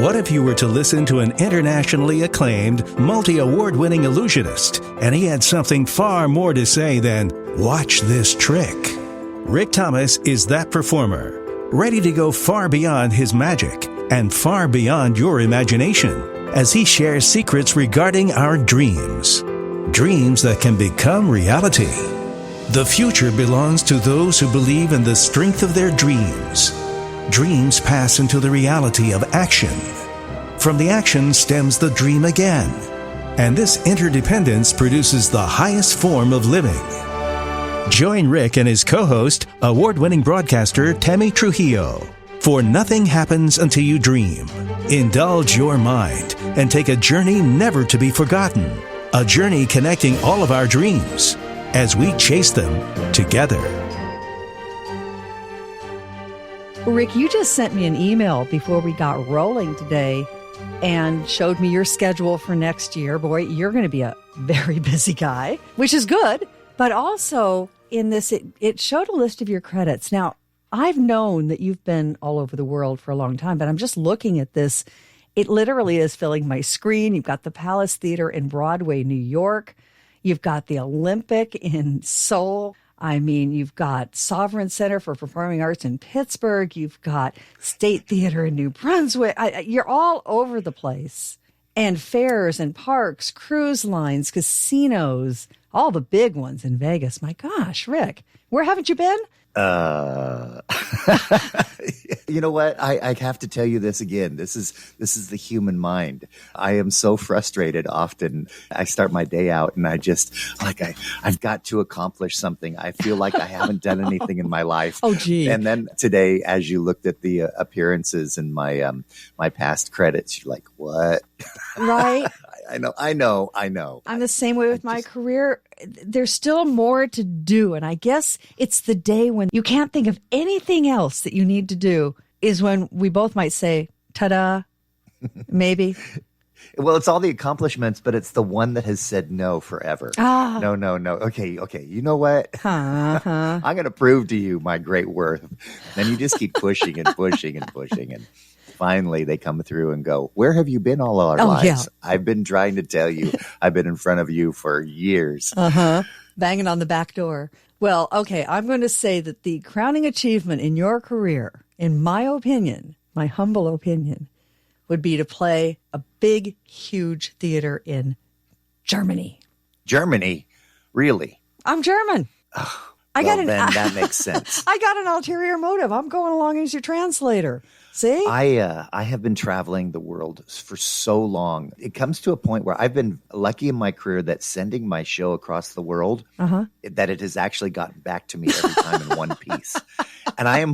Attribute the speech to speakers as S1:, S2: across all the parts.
S1: What if you were to listen to an internationally acclaimed, multi-award-winning illusionist, and he had something far more to say than, "Watch this trick"? Rick Thomas is that performer, ready to go far beyond his magic and far beyond your imagination as he shares secrets regarding our dreams. Dreams that can become reality. The future belongs to those who believe in the strength of their dreams. Dreams pass into the reality of action. From the action stems the dream again. And this interdependence produces the highest form of living. Join Rick and his co-host, award-winning broadcaster Tammy Trujillo, for Nothing Happens Until You Dream. Indulge your mind and take a journey never to be forgotten. A journey connecting all of our dreams as we chase them together.
S2: Rick, you just sent me an email before we got rolling today and showed me your schedule for next year. Boy, you're going to be a very busy guy, which is good. But also in this, it showed a list of your credits. Now, I've known that you've been all over the world for a long time, but I'm just looking at this. It literally is filling my screen. You've got the Palace Theater in Broadway, New York. You've got the Olympic in Seoul. I mean, you've got Sovereign Center for Performing Arts in Pittsburgh. You've got State Theater in New Brunswick. You're all over the place. And fairs and parks, cruise lines, casinos, all the big ones in Vegas. My gosh, Rick, where haven't you been?
S3: You know what? I have to tell you this again. This is the human mind. I am so frustrated often. I start my day out and I just I've got to accomplish something. I feel like I haven't done anything in my life.
S2: Oh, gee.
S3: And then today, as you looked at the appearances and my past credits, you're like, what?
S2: Right.
S3: I know.
S2: I'm the same way with my career. There's still more to do. And I guess it's the day when you can't think of anything else that you need to do is when we both might say, ta-da, maybe.
S3: Well, it's all the accomplishments, but it's the one that has said no forever. No. Okay. You know what? I'm going to prove to you my great worth. Then you just keep pushing and pushing and pushing. And finally, they come through and go, where have you been all our lives? Yeah. I've been trying to tell you. I've been in front of you for years.
S2: Banging on the back door. Well, okay, I'm going to say that the crowning achievement in your career, in my opinion, my humble opinion, would be to play a big, huge theater in Germany.
S3: Germany? Really?
S2: I'm German.
S3: Then that makes sense.
S2: I got an ulterior motive. I'm going along as your translator. See?
S3: I have been traveling the world for so long. It comes to a point where I've been lucky in my career that sending my show across the world, that it has actually gotten back to me every time in one piece. And I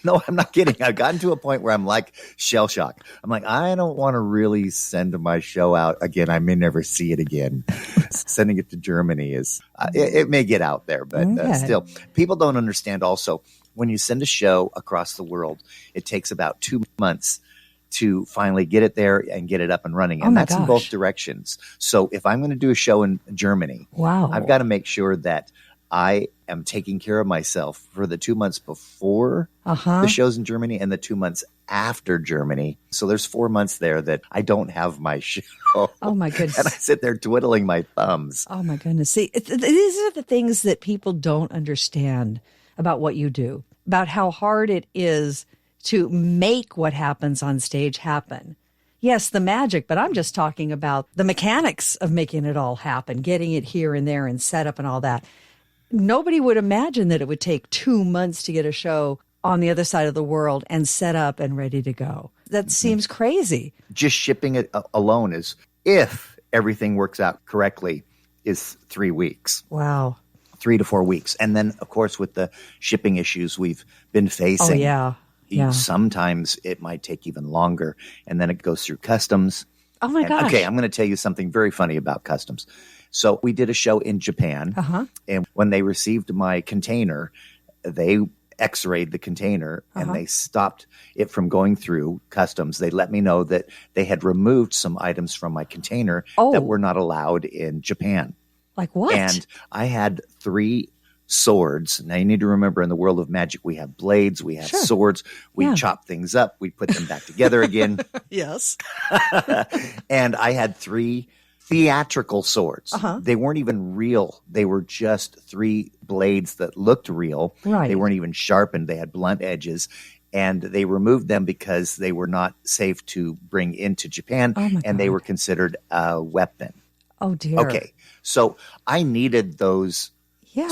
S3: know I'm not kidding. I've gotten to a point where I'm like shell shock. I'm like, I don't want to really send my show out again. I may never see it again. Sending it to Germany is, it may get out there, but still, people don't understand also. When you send a show across the world, it takes about 2 months to finally get it there and get it up and running. And that's in both directions. So if I'm going to do a show in Germany, I've got to make sure that I am taking care of myself for the 2 months before the shows in Germany and the 2 months after Germany. So there's 4 months there that I don't have my show.
S2: Oh, my goodness.
S3: And I sit there twiddling my thumbs.
S2: Oh, my goodness. See, these are the things that people don't understand about what you do, about how hard it is to make what happens on stage happen. Yes, the magic, but I'm just talking about the mechanics of making it all happen, getting it here and there and set up and all that. Nobody would imagine that it would take 2 months to get a show on the other side of the world and set up and ready to go. That seems crazy.
S3: Just shipping it alone is, if everything works out correctly, is 3 weeks.
S2: Wow.
S3: 3 to 4 weeks. And then, of course, with the shipping issues we've been facing, sometimes it might take even longer. And then it goes through customs.
S2: Oh, my gosh.
S3: Okay, I'm going to tell you something very funny about customs. So we did a show in Japan, and when they received my container, they x-rayed the container and they stopped it from going through customs. They let me know that they had removed some items from my container that were not allowed in Japan.
S2: Like what?
S3: And I had 3 swords. Now, you need to remember, in the world of magic, we have blades, we have swords, we chop things up, we put them back together again.
S2: Yes.
S3: And I had 3 theatrical swords. They weren't even real. They were just 3 blades that looked real.
S2: Right.
S3: They weren't even sharpened. They had blunt edges. And they removed them because they were not safe to bring into Japan, and they were considered a weapon.
S2: Oh, dear.
S3: Okay. So I needed those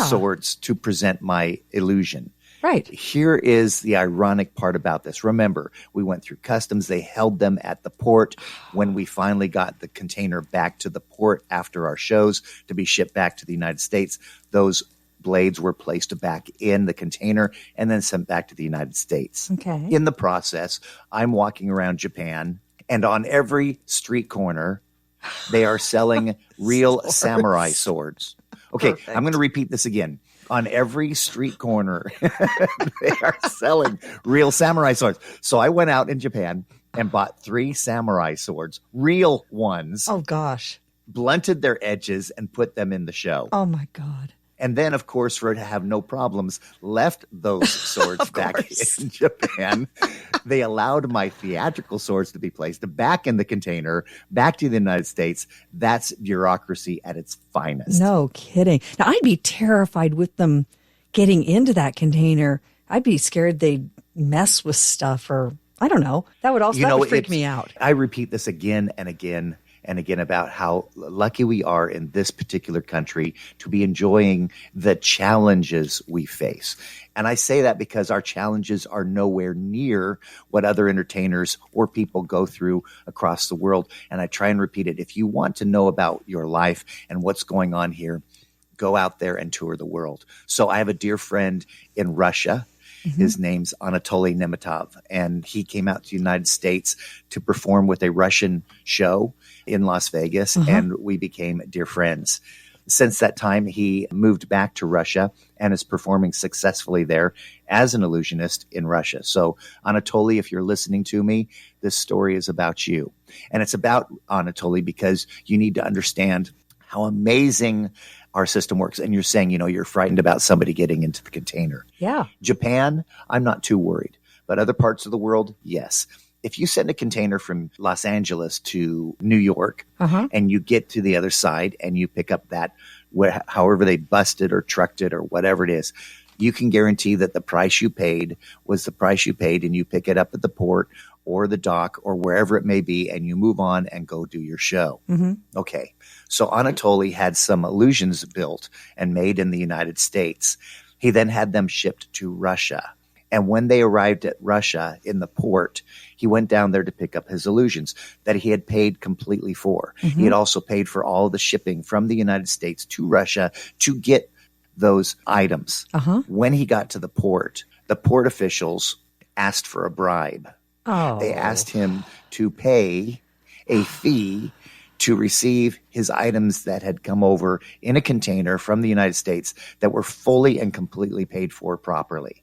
S3: swords to present my illusion.
S2: Right.
S3: Here is the ironic part about this. Remember, we went through customs. They held them at the port. When we finally got the container back to the port after our shows to be shipped back to the United States, those blades were placed back in the container and then sent back to the United States.
S2: Okay.
S3: In the process, I'm walking around Japan, and on every street corner, they are selling real samurai swords. Okay,
S2: Perfect.
S3: I'm going to repeat this again. On every street corner, they are selling real samurai swords. So I went out in Japan and bought 3 samurai swords, real ones.
S2: Oh, gosh.
S3: Blunted their edges and put them in the show.
S2: Oh, my God.
S3: And then, of course, for to have no problems, left those swords back in Japan. They allowed my theatrical swords to be placed back in the container, back to the United States. That's bureaucracy at its finest.
S2: No kidding. Now, I'd be terrified with them getting into that container. I'd be scared they'd mess with stuff, or I don't know. That would also that would freak me out.
S3: I repeat this again and again and again about how lucky we are in this particular country to be enjoying the challenges we face. And I say that because our challenges are nowhere near what other entertainers or people go through across the world. And I try and repeat it. If you want to know about your life and what's going on here, go out there and tour the world. So I have a dear friend in Russia. His name's Anatoly Nemitov, and he came out to the United States to perform with a Russian show in Las Vegas, and we became dear friends. Since that time, he moved back to Russia and is performing successfully there as an illusionist in Russia. So, Anatoly, if you're listening to me, this story is about you. And it's about Anatoly because you need to understand how amazing our system works. And you're saying, you're frightened about somebody getting into the container.
S2: Yeah.
S3: Japan, I'm not too worried. But other parts of the world, yes. If you send a container from Los Angeles to New York and you get to the other side and you pick up that, however they busted or trucked it or whatever it is, you can guarantee that the price you paid was the price you paid, and you pick it up at the port or the dock or wherever it may be, and you move on and go do your show. Okay. So Anatoly had some illusions built and made in the United States. He then had them shipped to Russia. And when they arrived at Russia in the port, he went down there to pick up his illusions that he had paid completely for. He had also paid for all the shipping from the United States to Russia to get those items. When he got to the port officials asked for a bribe. They asked him to pay a fee to receive his items that had come over in a container from the United States that were fully and completely paid for properly.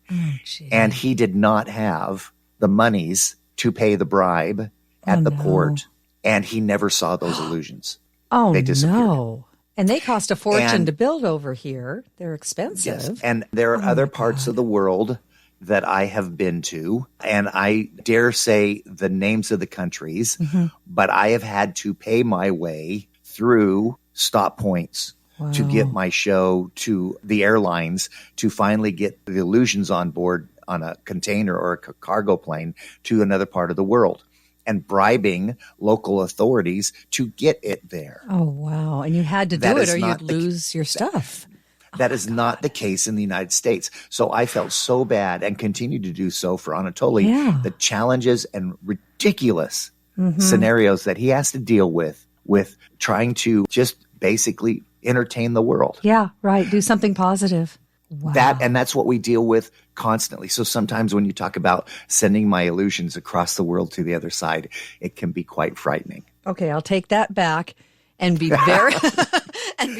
S3: And he did not have the monies to pay the bribe at the port, and he never saw those illusions. They disappeared.
S2: No. And they cost a fortune to build over here. They're expensive.
S3: Yes, and there are other parts of the world that I have been to, and I dare say the names of the countries, but I have had to pay my way through stop points to get my show to the airlines to finally get the illusions on board on a container or a cargo plane to another part of the world, and bribing local authorities to get it there.
S2: Oh, wow. And you had to do it or you'd lose your stuff.
S3: That is not the case in the United States. So I felt so bad and continue to do so for Anatoly. The challenges and ridiculous scenarios that he has to deal with trying to just basically entertain the world.
S2: Yeah, right. Do something positive. Wow.
S3: That's what we deal with constantly. So sometimes when you talk about sending my illusions across the world to the other side, it can be quite frightening.
S2: Okay, I'll take that back and be very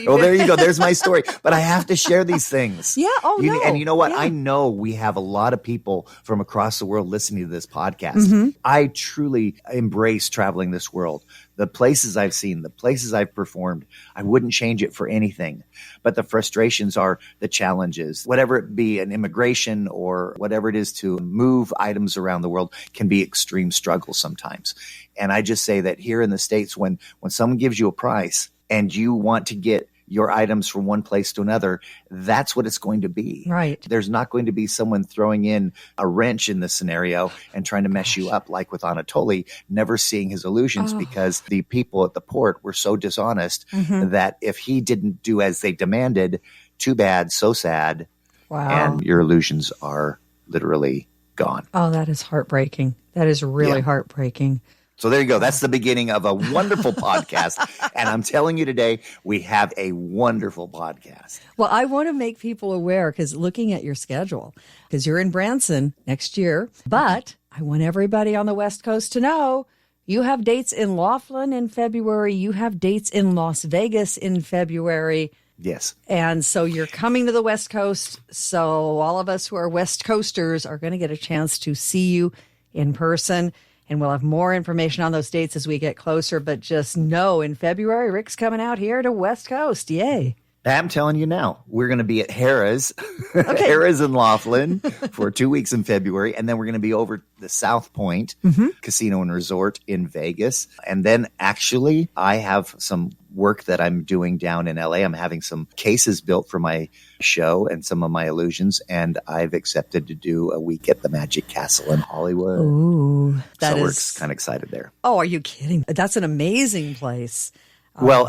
S3: Well, there you go. There's my story. But I have to share these things.
S2: Yeah. Oh, no.
S3: And you know what?
S2: Yeah.
S3: I know we have a lot of people from across the world listening to this podcast. I truly embrace traveling this world. The places I've seen, the places I've performed, I wouldn't change it for anything. But the frustrations are the challenges, whatever it be, an immigration or whatever it is to move items around the world can be extreme struggle sometimes. And I just say that here in the States, when someone gives you a price and you want to get your items from one place to another, that's what it's going to be.
S2: Right.
S3: There's not going to be someone throwing in a wrench in the scenario and trying to mess you up like with Anatoly, never seeing his illusions because the people at the port were so dishonest that if he didn't do as they demanded, too bad, so sad.
S2: Wow.
S3: And your illusions are literally gone.
S2: Oh, that is heartbreaking. That is really heartbreaking.
S3: So there you go. That's the beginning of a wonderful podcast. And I'm telling you today, we have a wonderful podcast.
S2: Well, I want to make people aware because looking at your schedule, because you're in Branson next year, but I want everybody on the West Coast to know you have dates in Laughlin in February. You have dates in Las Vegas in February.
S3: Yes.
S2: And so you're coming to the West Coast. So all of us who are West Coasters are going to get a chance to see you in person. And we'll have more information on those dates as we get closer. But just know in February, Rick's coming out here to West Coast. Yay.
S3: I'm telling you now, we're going to be at Harrah's, Harrah's in Laughlin for 2 weeks in February. And then we're going to be over the South Point Casino and Resort in Vegas. And then actually, I have some work that I'm doing down in LA. I'm having some cases built for my show and some of my illusions. And I've accepted to do a week at the Magic Castle in Hollywood.
S2: Ooh,
S3: We're kind of excited there.
S2: Oh, are you kidding? That's an amazing place.
S3: Well,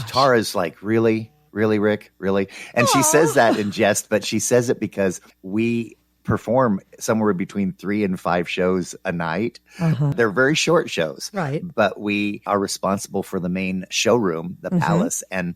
S3: Tara's like, really, Rick? Really? And she says that in jest, but she says it because we perform somewhere between 3 and 5 shows a night. They're very short shows.
S2: Right.
S3: But we are responsible for the main showroom, the Palace, and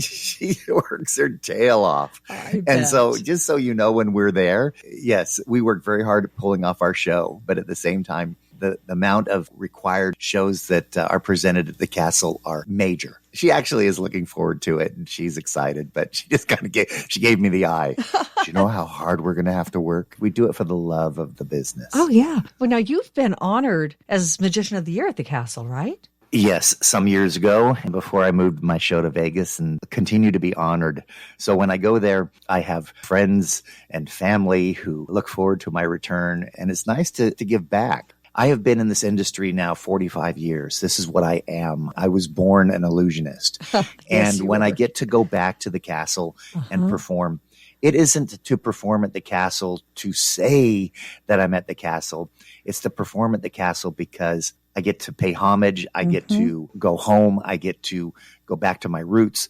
S3: she works her tail off. And so just so you know, when we're there, yes, we work very hard at pulling off our show, but at the same time, the amount of required shows that are presented at the castle are major. She actually is looking forward to it and she's excited, but she just kind of gave me the eye. Do you know how hard we're going to have to work? We do it for the love of the business.
S2: Oh, yeah. Well, now you've been honored as Magician of the Year at the castle, right?
S3: Yes, some years ago, before I moved my show to Vegas, and continue to be honored. So when I go there, I have friends and family who look forward to my return, and it's nice to give back. I have been in this industry now 45 years. This is what I am. I was born an illusionist.
S2: Yes,
S3: and when I get to go back to the castle and perform, it isn't to perform at the castle to say that I'm at the castle. It's to perform at the castle because I get to pay homage. I get to go home. I get to go back to my roots.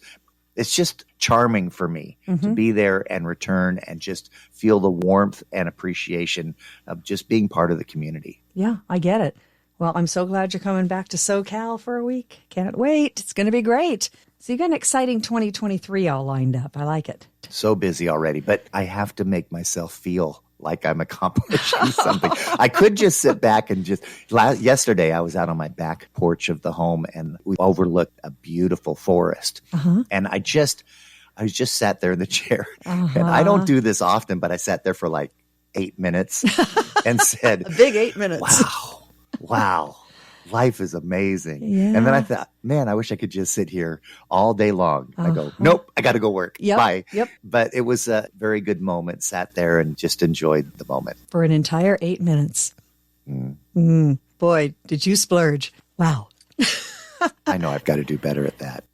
S3: It's just charming for me to be there and return and just feel the warmth and appreciation of just being part of the community.
S2: Yeah, I get it. Well, I'm so glad you're coming back to SoCal for a week. Can't wait. It's going to be great. So you got an exciting 2023 all lined up. I like it.
S3: So busy already, but I have to make myself feel like I'm accomplishing something. I could just sit back and yesterday I was out on my back porch of the home and we overlooked a beautiful forest. And I just sat there in the chair and I don't do this often, but I sat there for like 8 minutes and said,
S2: A big 8 minutes.
S3: Wow. Life is amazing.
S2: Yeah.
S3: And then I thought, man, I wish I could just sit here all day long. I go, nope, I got to go work.
S2: Yep.
S3: Bye.
S2: Yep.
S3: But it was a very good moment. Sat there and just enjoyed the moment.
S2: For an entire 8 minutes. Boy, did you splurge. Wow.
S3: I know I've got to do better at that.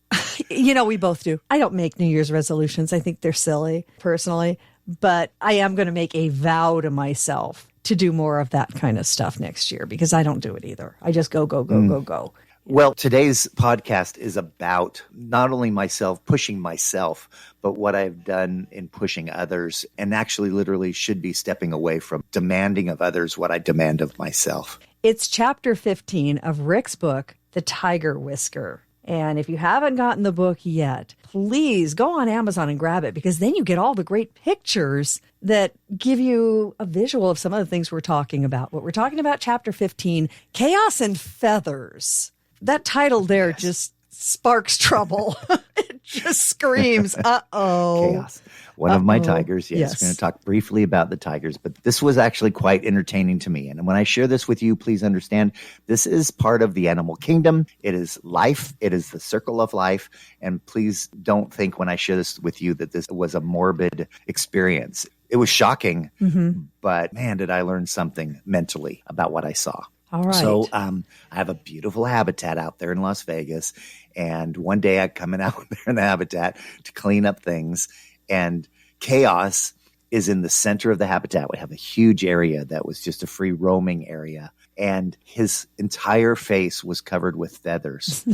S2: You know, we both do. I don't make New Year's resolutions. I think they're silly, personally. But I am going to make a vow to myself to do more of that kind of stuff next year because I don't do it either. I just go.
S3: Well, today's podcast is about not only myself, pushing myself, but what I've done in pushing others and actually literally should be stepping away from demanding of others what I demand of myself.
S2: It's chapter 15 of Rick's book, The Tiger Whisker. And if you haven't gotten the book yet, please go on Amazon and grab it because then you get all the great pictures that give you a visual of some of the things we're talking about. What we're talking about, chapter 15, Kaos and Feathers. That title there just sparks trouble. It just screams, uh-oh.
S3: Chaos. One of my tigers. Yes. We're going to talk briefly about the tigers, but this was actually quite entertaining to me. And when I share this with you, please understand this is part of the animal kingdom. It is life. It is the circle of life. And please don't think when I share this with you that this was a morbid experience. It was shocking, but man, did I learn something mentally about what I saw.
S2: All right.
S3: So I have a beautiful habitat out there in Las Vegas. And one day I'm coming out there in the habitat to clean up things. And Chaos is in the center of the habitat. We have a huge area that was just a free roaming area. And his entire face was covered with feathers.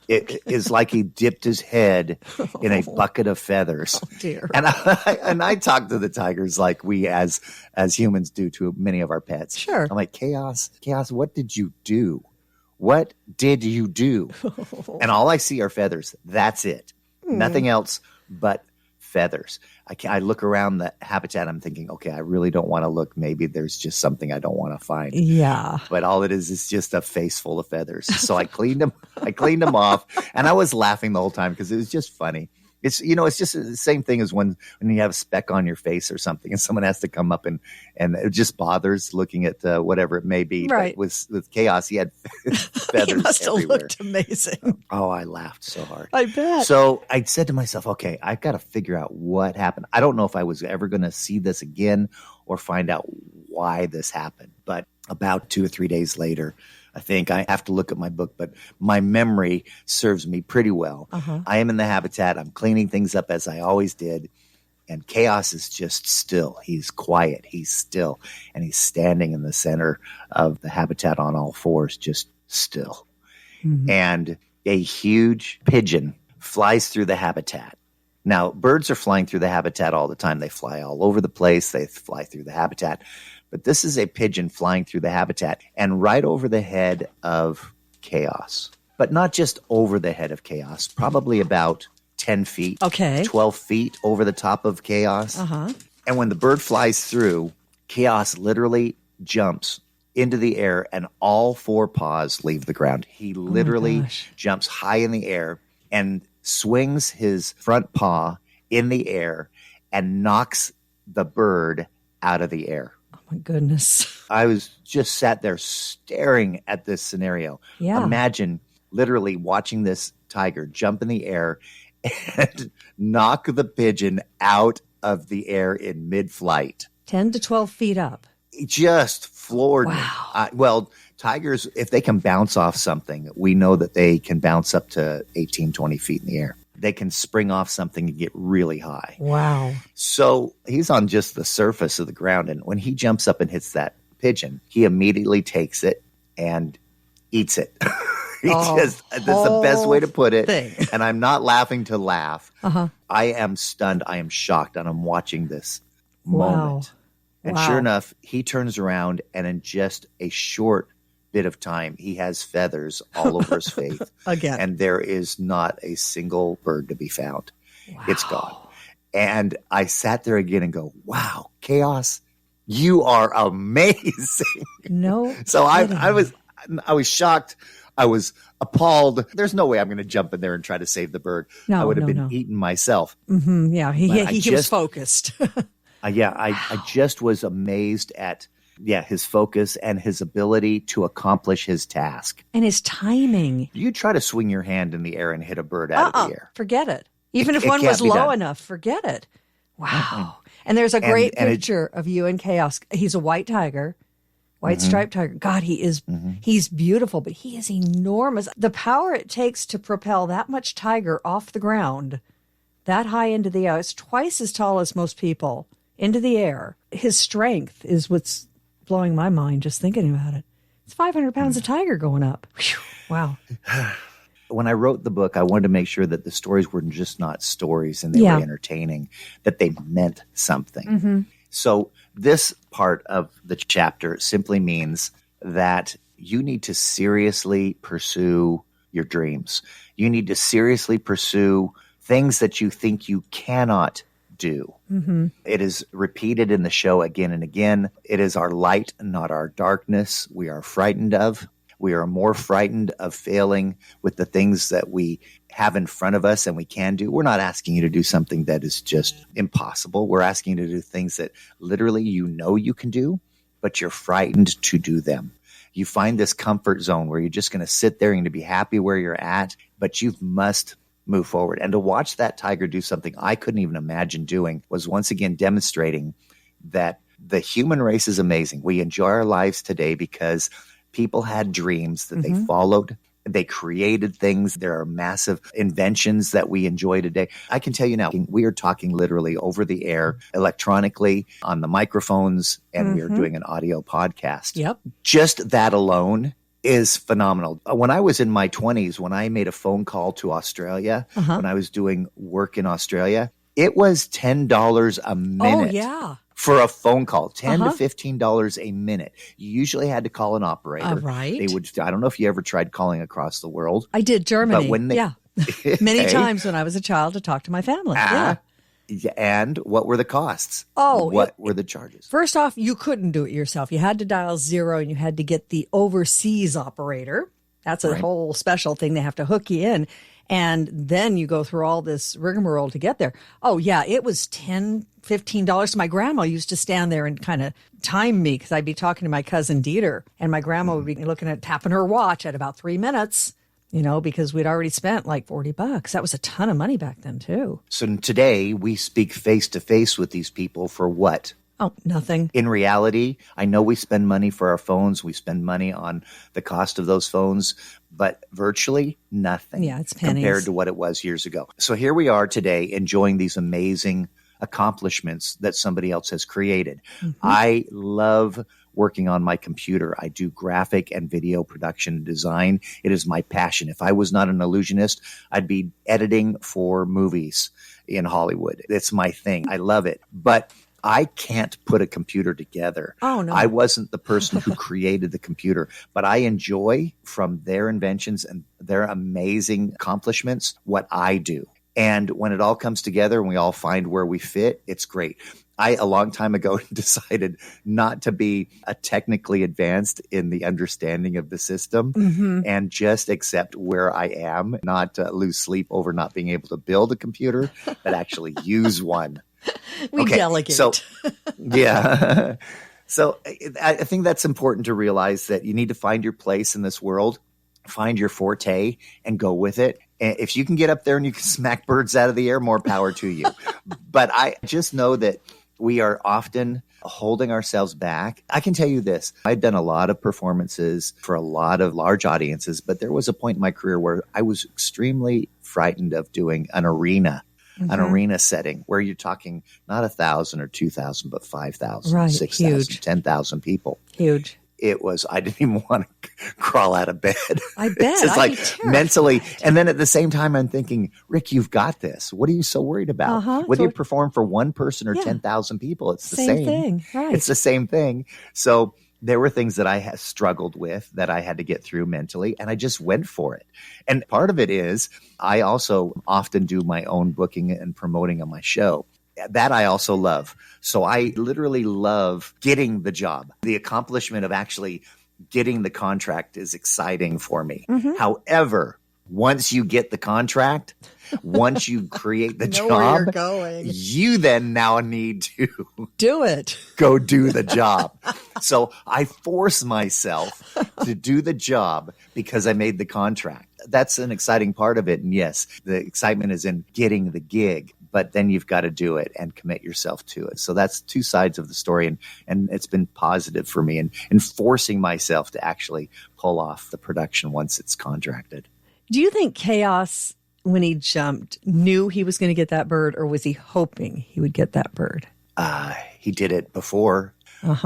S3: It is like he dipped his head in a bucket of feathers.
S2: Oh, dear.
S3: And I talk to the tigers like we as humans do to many of our pets.
S2: Sure.
S3: I'm like, Chaos, what did you do? What did you do? And all I see are feathers. That's it. Nothing else but feathers. I look around the habitat. I'm thinking, okay, I really don't want to look. Maybe there's just something I don't want to find.
S2: Yeah.
S3: But all it is just a face full of feathers. So I cleaned them off, and I was laughing the whole time because it was just funny. It's just the same thing as when you have a speck on your face or something, and someone has to come up and it just bothers looking at whatever it may be.
S2: Right.
S3: But with Chaos, he had feathers
S2: He must have
S3: everywhere.
S2: looked amazing.
S3: Oh, I laughed so hard.
S2: I bet.
S3: So I said to myself, okay, I've got to figure out what happened. I don't know if I was ever going to see this again or find out why this happened. But about 2 or 3 days later, I think I have to look at my book, but my memory serves me pretty well. I am in the habitat. I'm cleaning things up as I always did. And Chaos is just still. He's quiet. He's still. And he's standing in the center of the habitat on all fours, just still. And a huge pigeon flies through the habitat. Now, birds are flying through the habitat all the time. They fly all over the place. They fly through the habitat. But this is a pigeon flying through the habitat and right over the head of Chaos. But not just over the head of Chaos, probably about 10 feet, 12 feet over the top of Chaos. And when the bird flies through, Chaos literally jumps into the air and all 4 paws leave the ground. He literally jumps high in the air and swings his front paw in the air and knocks the bird out of the air.
S2: My goodness.
S3: I was just sat there staring at this scenario.
S2: Yeah.
S3: Imagine literally watching this tiger jump in the air and knock the pigeon out of the air in mid-flight.
S2: 10 to 12 feet up.
S3: It just floored me.
S2: Wow.
S3: Well, tigers, if they can bounce off something, we know that they can bounce up to 18, 20 feet in the air. They can spring off something and get really high.
S2: Wow.
S3: So he's on just the surface of the ground. And when he jumps up and hits that pigeon, he immediately takes it and eats it. That's the best way to put it. And I'm not laughing to laugh. I am stunned. I am shocked. And I'm watching this moment. And sure enough, he turns around and in just a short bit of time, he has feathers all over his face.
S2: Again.
S3: And there is not a single bird to be found.
S2: Wow.
S3: It's gone. And I sat there again and go, wow, Chaos, you are amazing.
S2: No.
S3: So I was shocked. I was appalled. There's no way I'm going to jump in there and try to save the bird. I would have been eaten myself.
S2: Yeah, he was focused.
S3: I just was amazed at his focus and his ability to accomplish his task.
S2: And his timing.
S3: You try to swing your hand in the air and hit a bird out of the air.
S2: Forget it. Even if one was low enough, forget it. Wow. And there's a great picture of you and Chaos. He's a white tiger, white striped tiger. God, he's beautiful, but he is enormous. The power it takes to propel that much tiger off the ground, that high into the air, it's twice as tall as most people, into the air. His strength is what's blowing my mind just thinking about it. It's 500 pounds of tiger going up. Whew. Wow.
S3: When I wrote the book, I wanted to make sure that the stories were just not stories and they were entertaining, that they meant something. So this part of the chapter simply means that you need to seriously pursue your dreams. You need to seriously pursue things that you think you cannot do. It is repeated in the show again and again. It is our light, not our darkness, we are frightened of. We are more frightened of failing with the things that we have in front of us and we can do. We're not asking you to do something that is just impossible. We're asking you to do things that literally you can do, but you're frightened to do them. You find this comfort zone where you're just going to sit there and to be happy where you're at, but you must move forward. And to watch that tiger do something I couldn't even imagine doing was once again demonstrating that the human race is amazing. We enjoy our lives today because people had dreams that they followed. They created things. There are massive inventions that we enjoy today. I can tell you now, we are talking literally over the air, electronically, on the microphones, and we are doing an audio podcast.
S2: Yep.
S3: Just that alone is phenomenal. When I was in my 20s, when I made a phone call to Australia, when I was doing work in Australia, it was $10 a minute.
S2: Oh, yeah.
S3: For a phone call, $10 to $15 a minute. You usually had to call an operator.
S2: Right.
S3: They would. I don't know if you ever tried calling across the world.
S2: I did, Germany.
S3: But when they,
S2: yeah. Many times when I was a child to talk to my family.
S3: And what were the costs?
S2: Oh.
S3: What were the charges?
S2: First off, you couldn't do it yourself. You had to dial 0 and you had to get the overseas operator. That's a whole special thing. They have to hook you in. And then you go through all this rigmarole to get there. Oh, yeah, it was $10, $15. My grandma used to stand there and kind of time me because I'd be talking to my cousin Dieter, and my grandma would be looking at tapping her watch at about 3 minutes, because we'd already spent like $40. That was a ton of money back then, too.
S3: So today we speak face to face with these people for what?
S2: Oh, nothing.
S3: In reality, I know we spend money for our phones. We spend money on the cost of those phones, but virtually nothing.
S2: Yeah, it's pennies
S3: compared to what it was years ago. So here we are today enjoying these amazing accomplishments that somebody else has created. I love working on my computer. I do graphic and video production and design. It is my passion. If I was not an illusionist, I'd be editing for movies in Hollywood. It's my thing. I love it. But I can't put a computer together.
S2: Oh, no.
S3: I wasn't the person who created the computer, but I enjoy from their inventions and their amazing accomplishments what I do. And when it all comes together and we all find where we fit, it's great. I, a long time ago, decided not to be a technically advanced in the understanding of the system and just accept where I am, not lose sleep over not being able to build a computer, but actually use one.
S2: We delegate.
S3: So, yeah. So I think that's important to realize that you need to find your place in this world, find your forte, and go with it. And if you can get up there and you can smack birds out of the air, more power to you. But I just know that we are often holding ourselves back. I can tell you this. I'd done a lot of performances for a lot of large audiences, but there was a point in my career where I was extremely frightened of doing an arena setting where you're talking not 1,000 or 2,000, but 5,000, 6,000, 10,000 people.
S2: Huge.
S3: It was, I didn't even want to crawl out of bed.
S2: I bet.
S3: It's just like mentally. And then at the same time, I'm thinking, Rick, you've got this. What are you so worried about? Whether you perform for one person or 10,000 people, it's the same
S2: thing. Right.
S3: It's the same thing. So there were things that I had struggled with that I had to get through mentally, and I just went for it. And part of it is I also often do my own booking and promoting on my show. That I also love. So I literally love getting the job. The accomplishment of actually getting the contract is exciting for me. However, once you get the contract, once you create the job, you then now need to
S2: do it.
S3: Go do the job. So I force myself to do the job because I made the contract. That's an exciting part of it. And yes, the excitement is in getting the gig, but then you've got to do it and commit yourself to it. So that's two sides of the story. And it's been positive for me and forcing myself to actually pull off the production once it's contracted.
S2: Do you think Kaos, when he jumped, knew he was going to get that bird, or was he hoping he would get that bird?
S3: He did it before.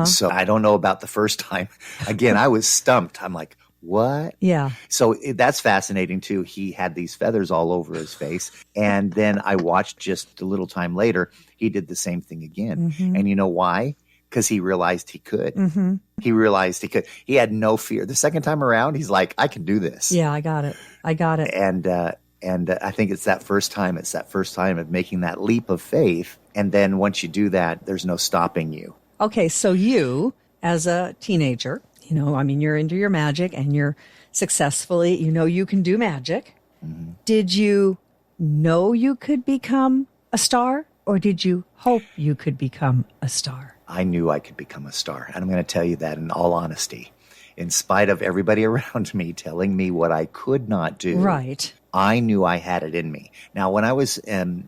S3: So I don't know about the first time. Again, I was stumped. I'm like, what?
S2: Yeah.
S3: So that's fascinating too. He had these feathers all over his face. And then I watched just a little time later, he did the same thing again. And you know why? Because he realized he could. He realized he could. He had no fear. The second time around, he's like, I can do this.
S2: Yeah, I got it.
S3: And I think it's that first time. It's that first time of making that leap of faith. And then once you do that, there's no stopping you.
S2: Okay, so you, as a teenager, I mean, you're into your magic and you're successfully, you can do magic. Mm-hmm. Did you know you could become a star, or did you hope you could become a star?
S3: I knew I could become a star. And I'm going to tell you that in all honesty. In spite of everybody around me telling me what I could not do,
S2: right?
S3: I knew I had it in me. Now, when I was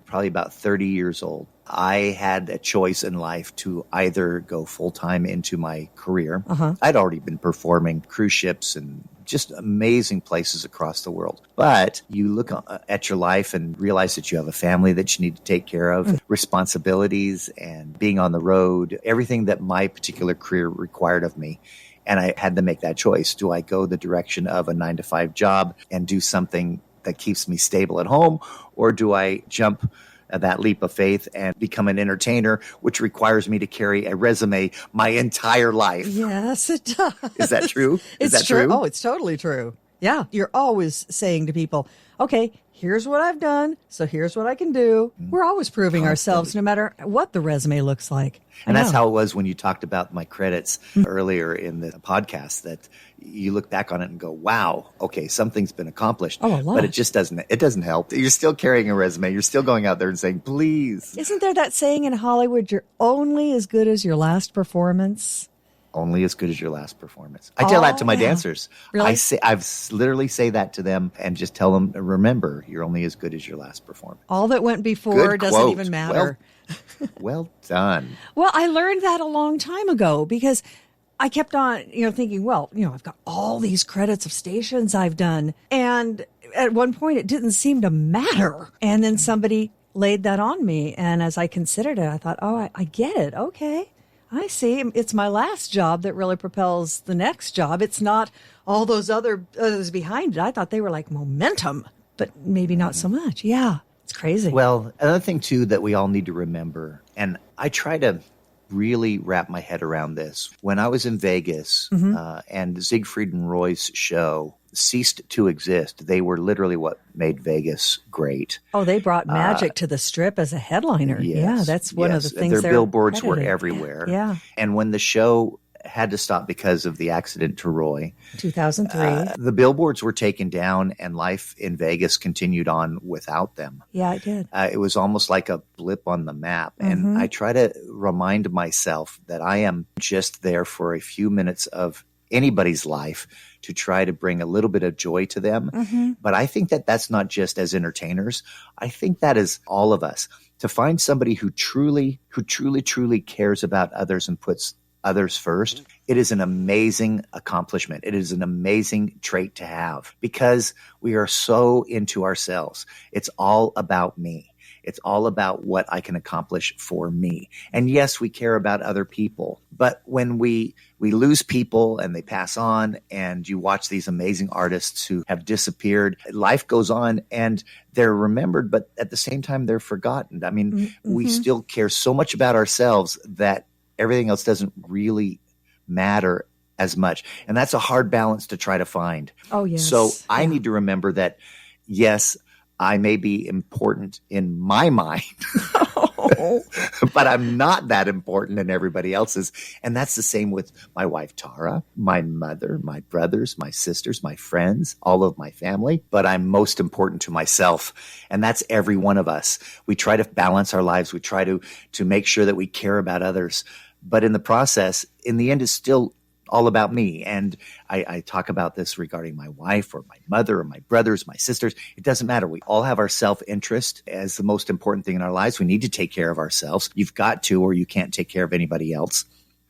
S3: probably about 30 years old, I had a choice in life to either go full-time into my career. Uh-huh. I'd already been performing cruise ships and just amazing places across the world. But you look at your life and realize that you have a family that you need to take care of, responsibilities and being on the road, everything that my particular career required of me. And I had to make that choice. Do I go the direction of a 9-to-5 job and do something that keeps me stable at home? Or do I jump that leap of faith and become an entertainer, which requires me to carry a resume my entire life?
S2: Yes, it does.
S3: Is that true? Is that
S2: true.
S3: true?
S2: Oh, it's totally true. Yeah. You're always saying to people, okay, here's what I've done, so here's what I can do. We're always proving ourselves no matter what the resume looks like.
S3: And that's how it was when you talked about my credits earlier in the podcast, that you look back on it and go, wow, okay, something's been accomplished.
S2: Oh, a lot.
S3: But it doesn't help. You're still carrying a resume. You're still going out there and saying, please.
S2: Isn't there that saying in Hollywood, you're only as good as your last performance?
S3: Only as good as your last performance. I tell that to my dancers.
S2: Really?
S3: I've literally say that to them and just tell them, remember, you're only as good as your last performance.
S2: All that went before
S3: Good
S2: doesn't
S3: quote.
S2: even matter.
S3: Well done.
S2: Well, I learned that a long time ago because I kept on, thinking, well, I've got all these credits of stations I've done. And at one point it didn't seem to matter. And then somebody laid that on me. And as I considered it, I thought, oh, I get it. Okay. I see. It's my last job that really propels the next job. It's not all those others behind it. I thought they were like momentum, but maybe not so much. Yeah, it's crazy.
S3: Well, another thing, too, that we all need to remember, and I try to really wrap my head around this. When I was in Vegas and Siegfried and Roy's show ceased to exist, they were literally what made Vegas great.
S2: Oh, they brought magic to the Strip as a headliner.
S3: Yes,
S2: yeah, that's one of the things.
S3: Their
S2: they're
S3: billboards were
S2: credited.
S3: everywhere.
S2: Yeah.
S3: And when the show had to stop because of the accident to Roy,
S2: 2003.
S3: the billboards were taken down and life in Vegas continued on without them.
S2: Yeah, it did.
S3: It was almost like a blip on the map. And I try to remind myself that I am just there for a few minutes of anybody's life to try to bring a little bit of joy to them. But I think that that's not just as entertainers. I think that is all of us. To find somebody who truly cares about others and puts others first, it is an amazing accomplishment. It is an amazing trait to have because we are so into ourselves. It's all about me. It's all about what I can accomplish for me. And yes, we care about other people. But when we lose people and they pass on and you watch these amazing artists who have disappeared, life goes on and they're remembered, but at the same time, they're forgotten. I mean, we still care so much about ourselves that everything else doesn't really matter as much. And that's a hard balance to try to find.
S2: Oh, yes.
S3: So I need to remember that, yes, I may be important in my mind, but I'm not that important in everybody else's. And that's the same with my wife, Tara, my mother, my brothers, my sisters, my friends, all of my family. But I'm most important to myself. And that's every one of us. We try to balance our lives. We try to make sure that we care about others. But in the process, in the end, it's still all about me. And I talk about this regarding my wife or my mother or my brothers, my sisters. It doesn't matter. We all have our self-interest as the most important thing in our lives. We need to take care of ourselves. You've got to, or you can't take care of anybody else.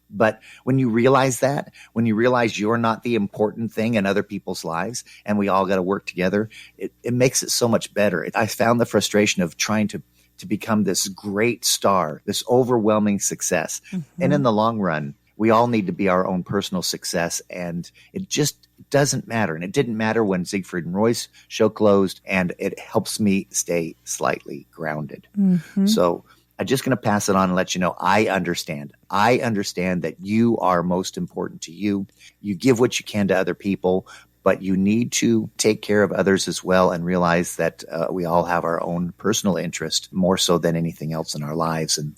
S3: But when you realize that, when you realize you're not the important thing in other people's lives and we all got to work together, it makes it so much better. I found the frustration of trying to become this great star, this overwhelming success. And in the long run, we all need to be our own personal success, and it just doesn't matter. And it didn't matter when Siegfried and Roy's show closed, and it helps me stay slightly grounded. So I'm just going to pass it on and let you know I understand. I understand that you are most important to you. You give what you can to other people, but you need to take care of others as well and realize that we all have our own personal interest more so than anything else in our lives. And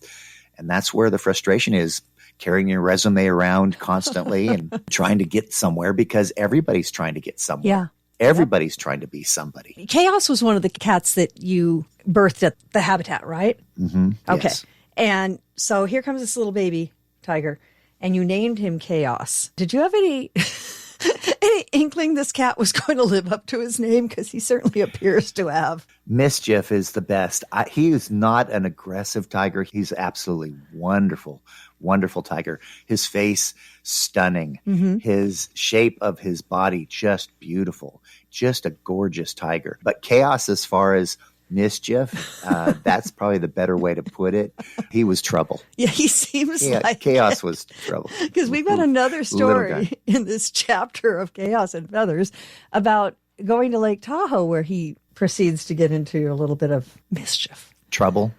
S3: that's where the frustration is. carrying your resume around constantly and trying to get somewhere because everybody's trying to get somewhere.
S2: Yeah.
S3: Everybody's trying to be somebody.
S2: Chaos was one of the cats that you birthed at the habitat, right?
S3: Mm-hmm.
S2: Okay.
S3: Yes.
S2: And so here comes this little baby tiger, and you named him Chaos. Did you have any any inkling this cat was going to live up to his name? Because he certainly appears to have.
S3: Mischief is the best. He is not an aggressive tiger. He's absolutely wonderful, wonderful tiger. His face, stunning.
S2: Mm-hmm.
S3: His shape of his body, just beautiful. Just a gorgeous tiger. But Chaos, as far as mischief, that's probably the better way to put it. He was trouble.
S2: Yeah, he seems like
S3: Chaos was trouble.
S2: Because we've got another story in this chapter of Kaos and Feathers about going to Lake Tahoe where he proceeds to get into a little bit of mischief.
S3: Trouble.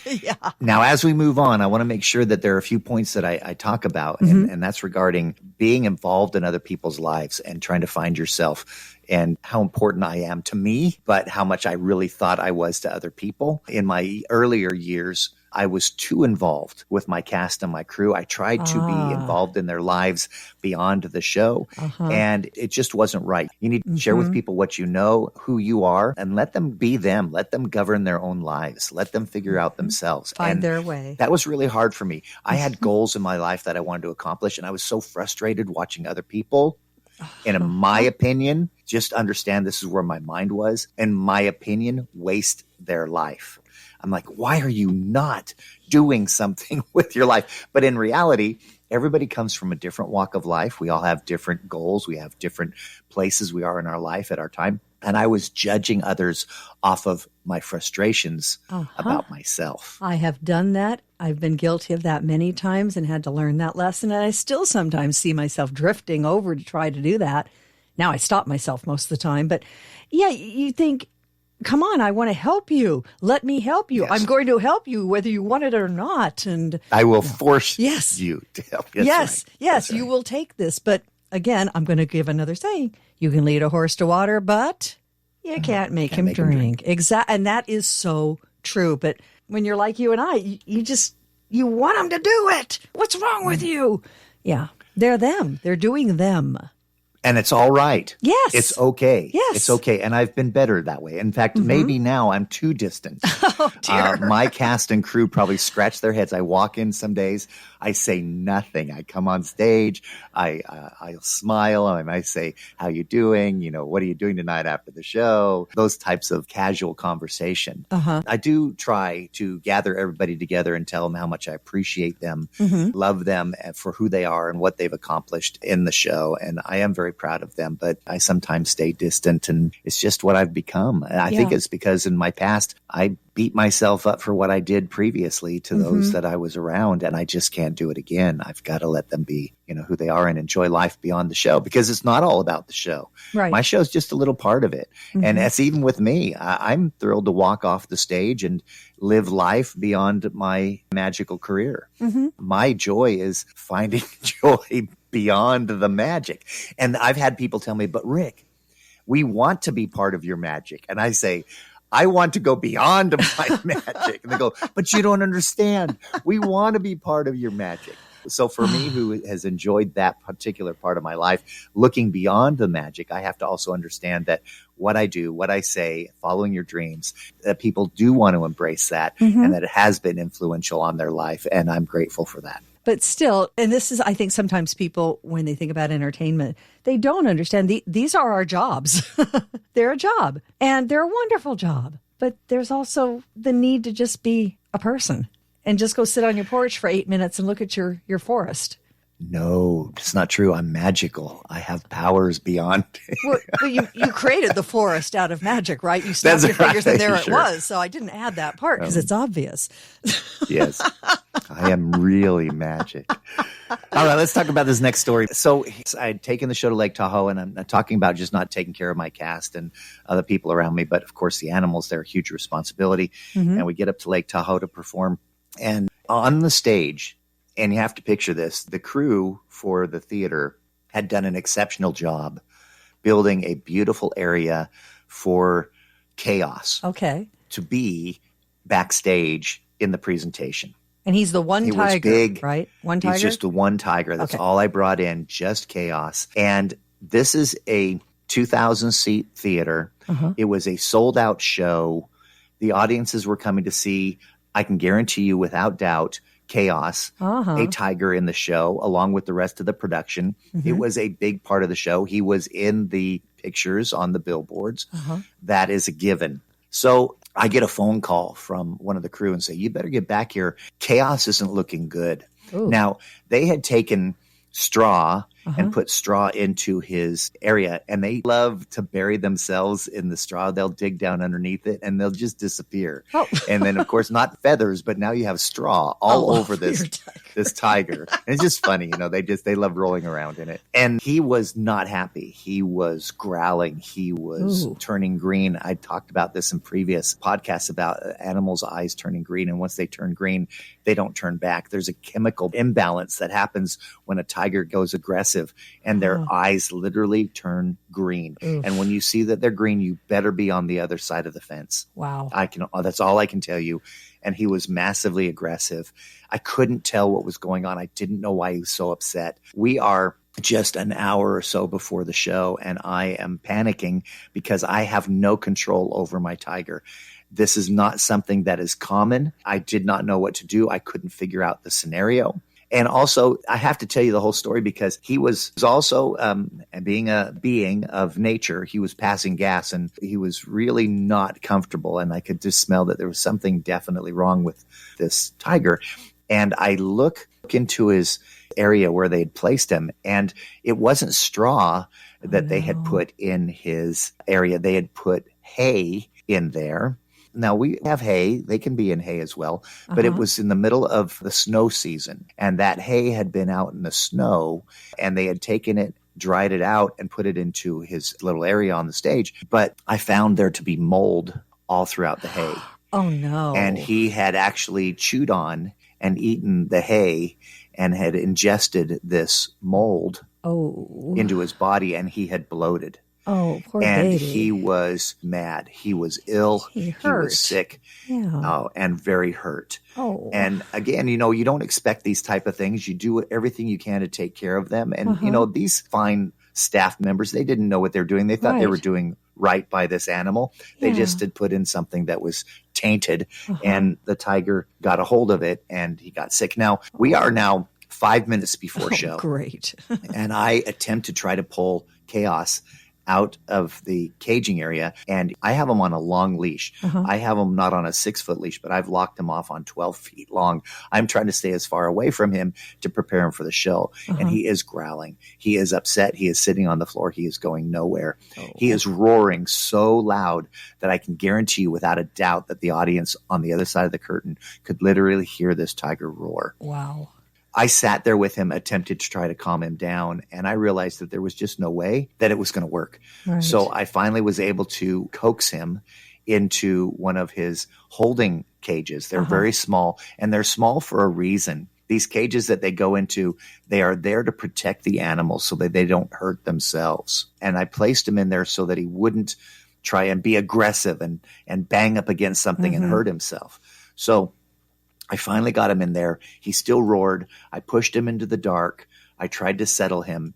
S2: Yeah.
S3: Now, as we move on, I want to make sure that there are a few points that I talk about, and that's regarding being involved in other people's lives and trying to find yourself and how important I am to me, but how much I really thought I was to other people. In my earlier years, I was too involved with my cast and my crew. I tried to be involved in their lives beyond the show, and it just wasn't right. You need to share with people what you know, who you are, and let them be them. Let them govern their own lives. Let them figure out themselves.
S2: Find their way.
S3: That was really hard for me. I had goals in my life that I wanted to accomplish, and I was so frustrated watching other people. And in my opinion, just understand this is where my mind was, in my opinion, waste their life. I'm like, why are you not doing something with your life? But in reality, everybody comes from a different walk of life. We all have different goals. We have different places we are in our life at our time. And I was judging others off of my frustrations about myself.
S2: I have done that. I've been guilty of that many times and had to learn that lesson. And I still sometimes see myself drifting over to try to do that. Now I stop myself most of the time. But yeah, you think, come on, I want to help you. Let me help you.
S3: Yes.
S2: I'm going to help you whether you want it or not. And
S3: I will force
S2: Yes.
S3: you to help.
S2: yes,
S3: right.
S2: yes,
S3: That's
S2: you
S3: right.
S2: will take this. But again, I'm going to give another saying. You can lead a horse to water, but you can't make him drink. Exactly. And that is so true. But when you're like you and I, you want them to do it. What's wrong with you? Yeah. They're them. They're doing them.
S3: And it's all right.
S2: Yes.
S3: It's okay.
S2: Yes.
S3: It's okay. And I've been better that way. In fact, maybe now I'm too distant.
S2: Oh, dear.
S3: My cast and crew probably scratch their heads. I walk in some days. I say nothing. I come on stage. I'll smile and I say, how you doing? You know, what are you doing tonight after the show? Those types of casual conversation. I do try to gather everybody together and tell them how much I appreciate them, love them for who they are and what they've accomplished in the show. And I am very proud of them, but I sometimes stay distant, and it's just what I've become. And I think it's because in my past, I beat myself up for what I did previously to those that I was around, and I just can't do it again. I've got to let them be, who they are and enjoy life beyond the show, because it's not all about the show.
S2: Right.
S3: My show's just a little part of it. And that's even with me. I'm thrilled to walk off the stage and live life beyond my magical career. My joy is finding joy beyond the magic. And I've had people tell me, but Rick, we want to be part of your magic. And I say, I want to go beyond my magic. And they go, but you don't understand. We want to be part of your magic. So for me, who has enjoyed that particular part of my life, looking beyond the magic, I have to also understand that what I do, what I say, following your dreams, that people do want to embrace that, and that it has been influential on their life. And I'm grateful for that.
S2: But still, and this is, I think sometimes people, when they think about entertainment, they don't understand these are our jobs. They're a job, and they're a wonderful job. But there's also the need to just be a person and just go sit on your porch for 8 minutes and look at your forest.
S3: No, it's not true. I'm magical. I have powers beyond.
S2: Well, you created the forest out of magic, right? You snapped your fingers and there
S3: Sure.
S2: it was. So I didn't add that part because it's obvious.
S3: Yes, I am really magic. All right, let's talk about this next story. So I had taken the show to Lake Tahoe, and I'm talking about just not taking care of my cast and other people around me, but of course the animals, they're a huge responsibility. And we get up to Lake Tahoe to perform. And on the stage, and you have to picture this, the crew for the theater had done an exceptional job building a beautiful area for Chaos
S2: Okay.
S3: to be backstage in the presentation.
S2: And he's the one
S3: It was
S2: tiger,
S3: big.
S2: right? One tiger?
S3: He's just the one tiger. That's
S2: Okay.
S3: all I brought in, just Kaos. And this is a 2,000-seat theater. It was a sold-out show. The audiences were coming to see, I can guarantee you without doubt, Kaos, a tiger in the show, along with the rest of the production. It was a big part of the show. He was in the pictures on the billboards. That is a given. So I get a phone call from one of the crew and say, you better get back here. Kaos isn't looking good.
S2: Ooh.
S3: Now, they had taken straw and put straw into his area, and they love to bury themselves in the straw. They'll dig down underneath it and they'll just disappear.
S2: Oh.
S3: And then, of course, not feathers, but now you have straw all over this tiger. And it's just funny, they love rolling around in it. And he was not happy. He was growling. He was turning green. I talked about this in previous podcasts about animals' eyes turning green. And once they turn green, they don't turn back. There's a chemical imbalance that happens when a tiger goes aggressive and their eyes literally turn green.
S2: Oof.
S3: And when you see that they're green, you better be on the other side of the fence.
S2: Wow.
S3: That's all I can tell you. And he was massively aggressive. I couldn't tell what was going on. I didn't know why he was so upset. We are just an hour or so before the show, and I am panicking because I have no control over my tiger. This is not something that is common. I did not know what to do. I couldn't figure out the scenario. And also, I have to tell you the whole story because he was also, being a being of nature, he was passing gas and he was really not comfortable. And I could just smell that there was something definitely wrong with this tiger. And I look into his area where they had placed him, and it wasn't straw that they had put in his area. They had put hay in there. Now, we have hay. They can be in hay as well. But it was in the middle of the snow season. And that hay had been out in the snow. And they had taken it, dried it out, and put it into his little area on the stage. But I found there to be mold all throughout the hay.
S2: Oh, no.
S3: And he had actually chewed on and eaten the hay and had ingested this mold into his body. And he had bloated.
S2: Oh, poor
S3: and
S2: baby.
S3: he was mad. He was ill.
S2: He
S3: was sick.
S2: Yeah.
S3: And very hurt.
S2: Oh.
S3: And again, you don't expect these type of things. You do everything you can to take care of them. And, these fine staff members, they didn't know what they're doing. They thought they were doing right by this animal. They just had put in something that was tainted, and the tiger got a hold of it and he got sick. Now, we are now 5 minutes before show.
S2: Great.
S3: And I attempt to try to pull Kaos out of the caging area, and I have him on a long leash. I have him not on a 6-foot leash, but I've locked him off on 12 feet long. I'm trying to stay as far away from him to prepare him for the show. And he is growling. He is upset. He is sitting on the floor. He is going nowhere. He is roaring so loud that I can guarantee you without a doubt that the audience on the other side of the curtain could literally hear this tiger roar.
S2: Wow.
S3: I sat there with him, attempted to try to calm him down, and I realized that there was just no way that it was going to work.
S2: Right.
S3: So I finally was able to coax him into one of his holding cages. They're very small, and they're small for a reason. These cages that they go into, they are there to protect the animals so that they don't hurt themselves. And I placed him in there so that he wouldn't try and be aggressive and bang up against something and hurt himself. So I finally got him in there. He still roared. I pushed him into the dark. I tried to settle him.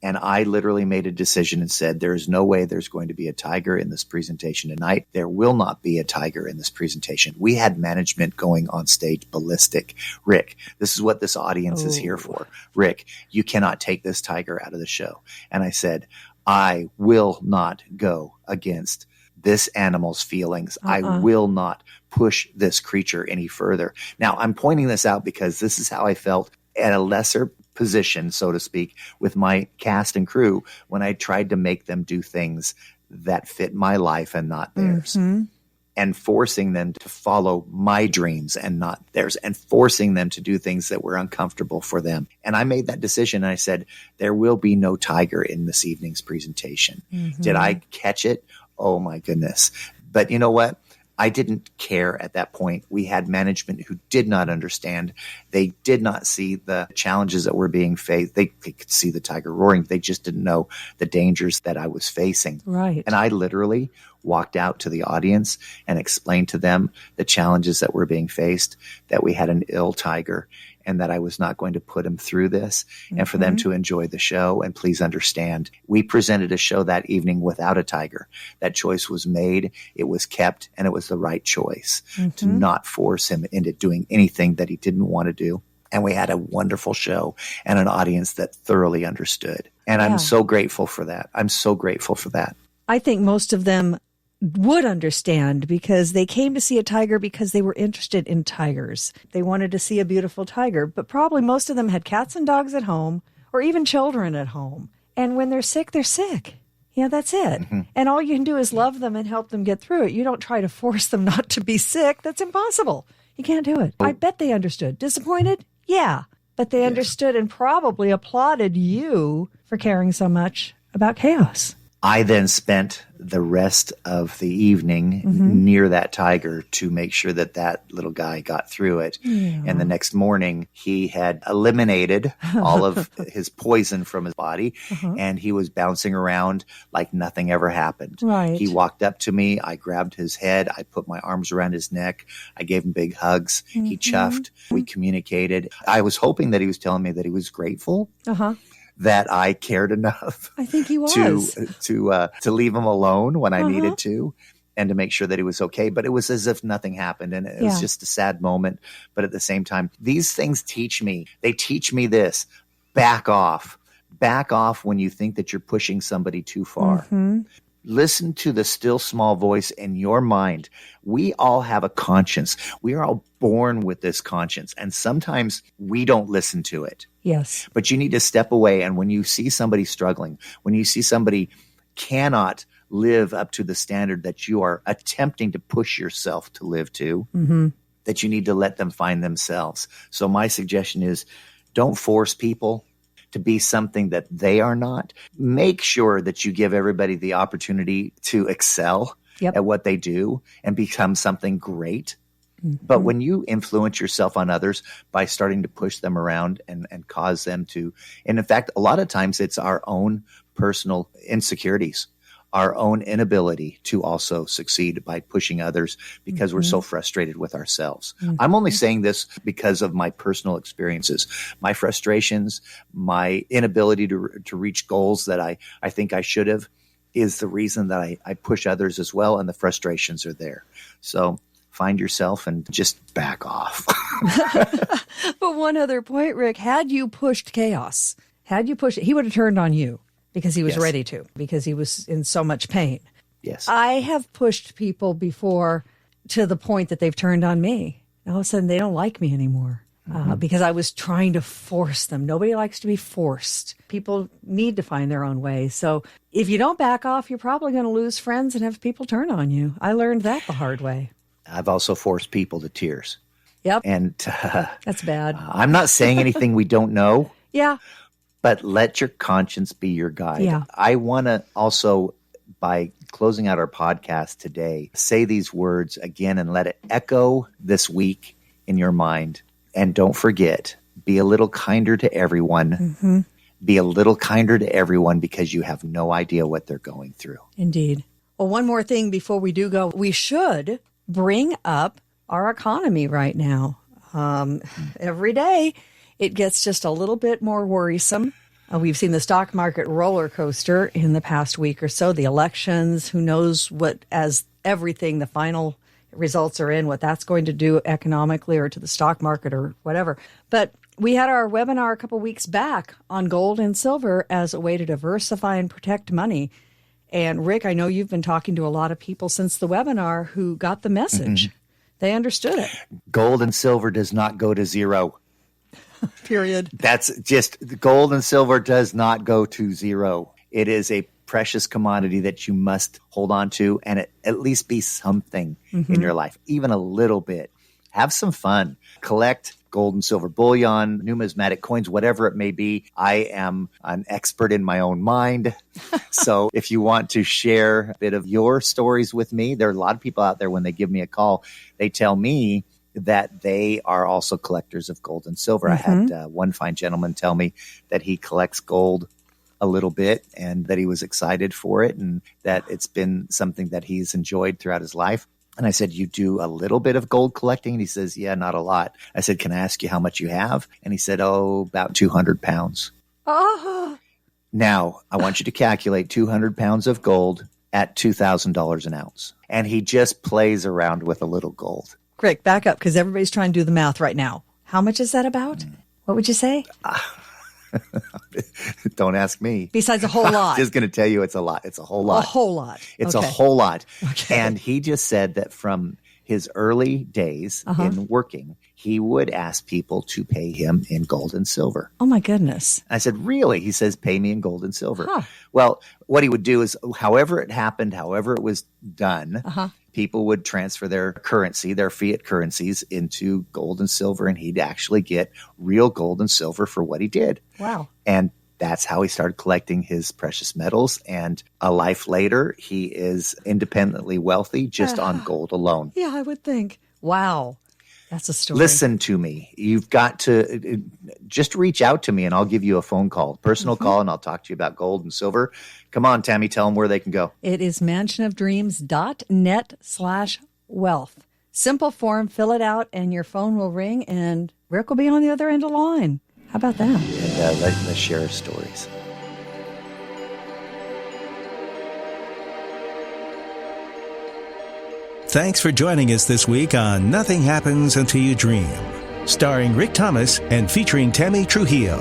S3: And I literally made a decision and said, there is no way there's going to be a tiger in this presentation tonight. There will not be a tiger in this presentation. We had management going on stage ballistic. Rick, this is what this audience is here for. Rick, you cannot take this tiger out of the show. And I said, I will not go against this animal's feelings. I will not push this creature any further. Now, I'm pointing this out because this is how I felt at a lesser position, so to speak, with my cast and crew when I tried to make them do things that fit my life and not theirs. And forcing them to follow my dreams and not theirs, and forcing them to do things that were uncomfortable for them. And I made that decision, and I said, there will be no tiger in this evening's presentation. Did I catch it? Oh my goodness. But you know what? I didn't care at that point. We had management who did not understand. They did not see the challenges that were being faced. They could see the tiger roaring. They just didn't know the dangers that I was facing.
S2: Right.
S3: And I literally walked out to the audience and explained to them the challenges that were being faced, that we had an ill tiger, and that I was not going to put him through this, and for them to enjoy the show. And please understand, we presented a show that evening without a tiger. That choice was made, it was kept, and it was the right choice to not force him into doing anything that he didn't want to do. And we had a wonderful show and an audience that thoroughly understood. And I'm so grateful for that. I'm so grateful for that.
S2: I think most of them would understand because they came to see a tiger because they were interested in tigers. They wanted to see a beautiful tiger, but probably most of them had cats and dogs at home or even children at home. And when they're sick, they're sick. Yeah, that's it. And all you can do is love them and help them get through it. You don't try to force them not to be sick. That's impossible. You can't do it. I bet they understood. Disappointed? Yeah. But they understood and probably applauded you for caring so much about Kaos.
S3: I then spent the rest of the evening near that tiger to make sure that that little guy got through it. Yeah. And the next morning, he had eliminated all of his poison from his body, and he was bouncing around like nothing ever happened.
S2: Right.
S3: He walked up to me. I grabbed his head. I put my arms around his neck. I gave him big hugs. He chuffed. We communicated. I was hoping that he was telling me that he was grateful. That I cared enough.
S2: I think he was
S3: to leave him alone when I needed to, and to make sure that he was okay. But it was as if nothing happened, and it was just a sad moment. But at the same time, these things teach me. They teach me this: back off. Back off when you think that you're pushing somebody too far. Listen to the still small voice in your mind. We all have a conscience. We are all born with this conscience, and sometimes we don't listen to it.
S2: Yes.
S3: But you need to step away. And when you see somebody struggling, when you see somebody cannot live up to the standard that you are attempting to push yourself to live to, that you need to let them find themselves. So my suggestion is, don't force people to be something that they are not. Make sure that you give everybody the opportunity to excel at what they do and become something great. But when you influence yourself on others by starting to push them around and cause them to, and in fact, a lot of times it's our own personal insecurities, our own inability to also succeed by pushing others because we're so frustrated with ourselves. I'm only saying this because of my personal experiences, my frustrations, my inability to reach goals that I think I should have is the reason that I push others as well. And the frustrations are there. So find yourself and just back off.
S2: But one other point, Rick, had you pushed Kaos, he would have turned on you. Because he was ready to, because he was in so much pain.
S3: Yes.
S2: I have pushed people before to the point that they've turned on me. All of a sudden, they don't like me anymore because I was trying to force them. Nobody likes to be forced. People need to find their own way. So if you don't back off, you're probably going to lose friends and have people turn on you. I learned that the hard way.
S3: I've also forced people to tears.
S2: Yep.
S3: And
S2: that's bad.
S3: I'm not saying anything we don't know.
S2: Yeah.
S3: But let your conscience be your guide.
S2: Yeah.
S3: I want to also, by closing out our podcast today, say these words again and let it echo this week in your mind. And don't forget, be a little kinder to everyone. Be a little kinder to everyone because you have no idea what they're going through.
S2: Indeed. Well, one more thing before we do go. We should bring up our economy right now. Every day, it gets just a little bit more worrisome. We've seen the stock market roller coaster in the past week or so. The elections, who knows what, as everything, the final results are in, what that's going to do economically or to the stock market or whatever. But we had our webinar a couple weeks back on gold and silver as a way to diversify and protect money. And Rick, I know you've been talking to a lot of people since the webinar who got the message. They understood it.
S3: Gold and silver does not go to zero.
S2: Period.
S3: That's just, gold and silver does not go to zero. It is a precious commodity that you must hold on to and at least be something in your life, even a little bit. Have some fun. Collect gold and silver bullion, numismatic coins, whatever it may be. I am an expert in my own mind. So if you want to share a bit of your stories with me, there are a lot of people out there when they give me a call, they tell me that they are also collectors of gold and silver. I had one fine gentleman tell me that he collects gold a little bit and that he was excited for it and that it's been something that he's enjoyed throughout his life. And I said, you do a little bit of gold collecting? And he says, yeah, not a lot. I said, can I ask you how much you have? And he said, about 200 pounds.
S2: Oh.
S3: Now, I want you to calculate 200 pounds of gold at $2,000 an ounce. And he just plays around with a little gold.
S2: Rick, back up because everybody's trying to do the math right now. How much is that about? What would you say?
S3: Don't ask me.
S2: Besides a whole lot.
S3: I'm just going to tell you it's a lot. It's a whole lot.
S2: A whole lot.
S3: It's a whole lot.
S2: Okay.
S3: And he just said that from his early days in working, he would ask people to pay him in gold and silver.
S2: Oh, my goodness.
S3: I said, really? He says, pay me in gold and silver.
S2: Huh.
S3: Well, what he would do is however it happened, however it was done, people would transfer their currency, their fiat currencies into gold and silver, and he'd actually get real gold and silver for what he did.
S2: Wow.
S3: And that's how he started collecting his precious metals. And a life later, he is independently wealthy just on gold alone.
S2: Yeah, I would think. Wow. That's a story.
S3: Listen to me. You've got to just reach out to me and I'll give you a phone call, personal call, and I'll talk to you about gold and silver. Come on, Tammy, tell them where they can go.
S2: It is mansionofdreams.net/wealth. Simple form, fill it out, and your phone will ring, and Rick will be on the other end of the line. How about that?
S3: And let's share our stories.
S1: Thanks for joining us this week on Nothing Happens Until You Dream, starring Rick Thomas and featuring Tammy Trujillo,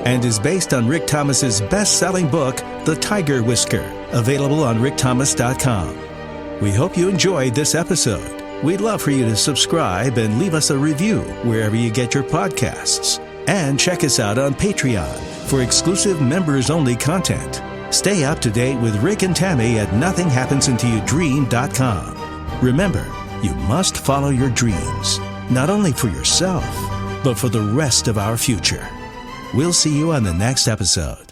S1: and is based on Rick Thomas's best-selling book, The Tiger Whisker, available on rickthomas.com. We hope you enjoyed this episode. We'd love for you to subscribe and leave us a review wherever you get your podcasts. And check us out on Patreon for exclusive members-only content. Stay up to date with Rick and Tammy at nothinghappensUntilYouDream.com. Remember, you must follow your dreams, not only for yourself, but for the rest of our future. We'll see you on the next episode.